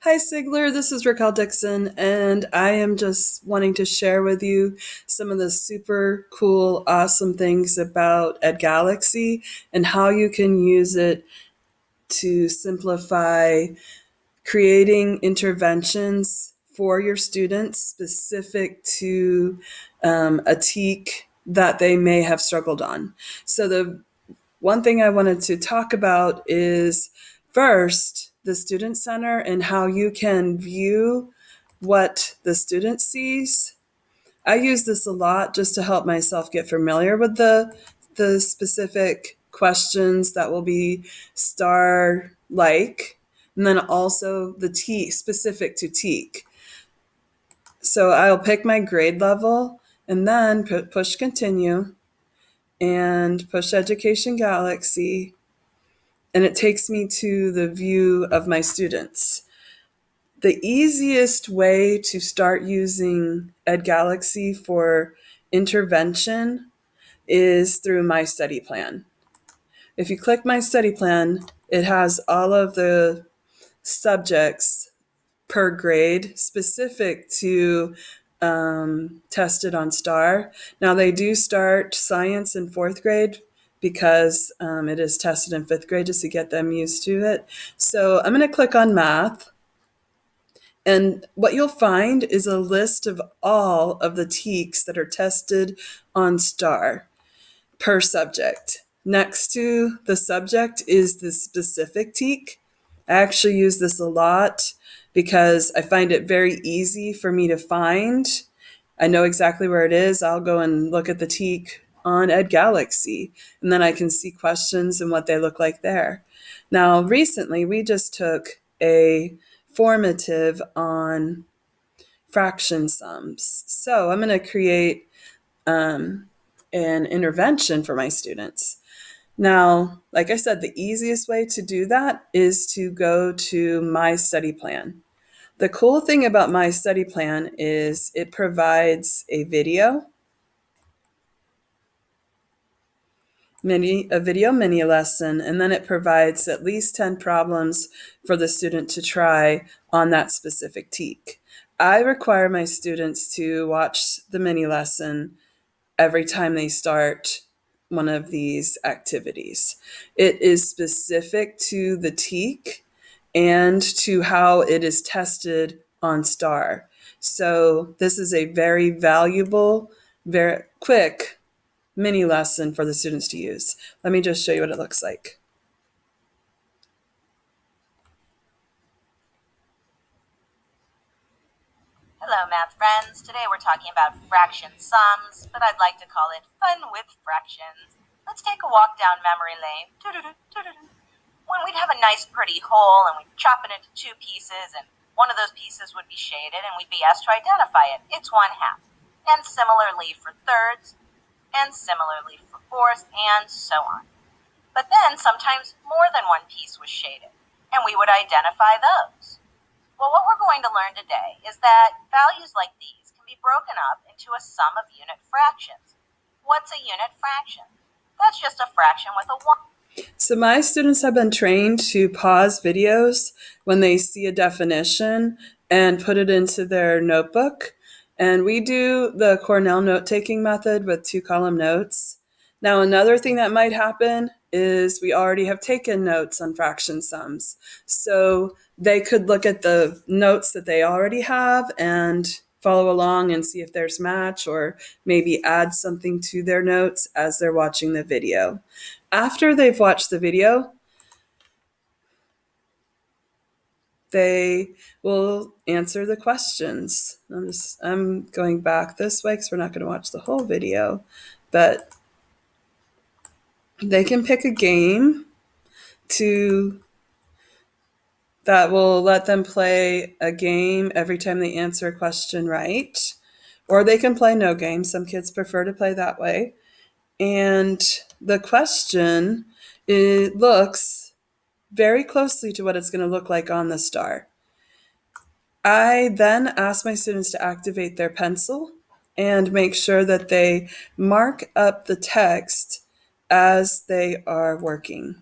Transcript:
Hi, Sigler. This is Raquel Dixon, and I am just wanting to share with you some of the super cool, awesome things about EdGalaxy and how you can use it to simplify creating interventions for your students specific to a TEK that they may have struggled on. So, the one thing I wanted to talk about is first the student center and how you can view what the student sees. I use this a lot just to help myself get familiar with the specific questions that will be star like, and then also the T specific to TEK. So I'll pick my grade level and then push continue and push Education Galaxy, and it takes me to the view of my students. The easiest way to start using EdGalaxy for intervention is through my study plan. If you click my study plan, it has all of the subjects per grade specific to tested on STAR. Now, they do start science in fourth grade because it is tested in fifth grade just to get them used to it. So I'm going to click on math. And what you'll find is a list of all of the TEKs that are tested on STAR per subject. Next to the subject is the specific TEK. I actually use this a lot because I find it very easy for me to find. I know exactly where it is. I'll go and look at the TEK on EdGalaxy, and then I can see questions and what they look like there. Now, recently, we just took a formative on fraction sums. So I'm going to create an intervention for my students. Now, like I said, the easiest way to do that is to go to my study plan. The cool thing about my study plan is it provides a video mini lesson, and then it provides at least 10 problems for the student to try on that specific TEK. I require my students to watch the mini lesson every time they start one of these activities. It is specific to the TEK and to how it is tested on STAR. So this is a very valuable, very quick mini lesson for the students to use. Let me just show you what it looks like. Hello, math friends. Today we're talking about fraction sums, but I'd like to call it fun with fractions. Let's take a walk down memory lane. When we'd have a nice pretty whole and we'd chop it into two pieces, and one of those pieces would be shaded and we'd be asked to identify it. It's 1/2. And similarly for thirds, and similarly for fourths, and so on. But then sometimes more than one piece was shaded, and we would identify those. Well, what we're going to learn today is that values like these can be broken up into a sum of unit fractions. What's a unit fraction? That's just a fraction with a 1. So my students have been trained to pause videos when they see a definition and put it into their notebook. And we do the Cornell note-taking method with 2-column notes. Now, another thing that might happen is we already have taken notes on fraction sums. So they could look at the notes that they already have and follow along and see if there's match, or maybe add something to their notes as they're watching the video. After they've watched the video, they will answer the questions. I'm going back this way because we're not going to watch the whole video, but they can pick a game to that will let them play a game every time they answer a question right, or they can play no game. Some kids prefer to play that way. And the question, it looks very closely to what it's going to look like on the star. I then ask my students to activate their pencil and make sure that they mark up the text as they are working.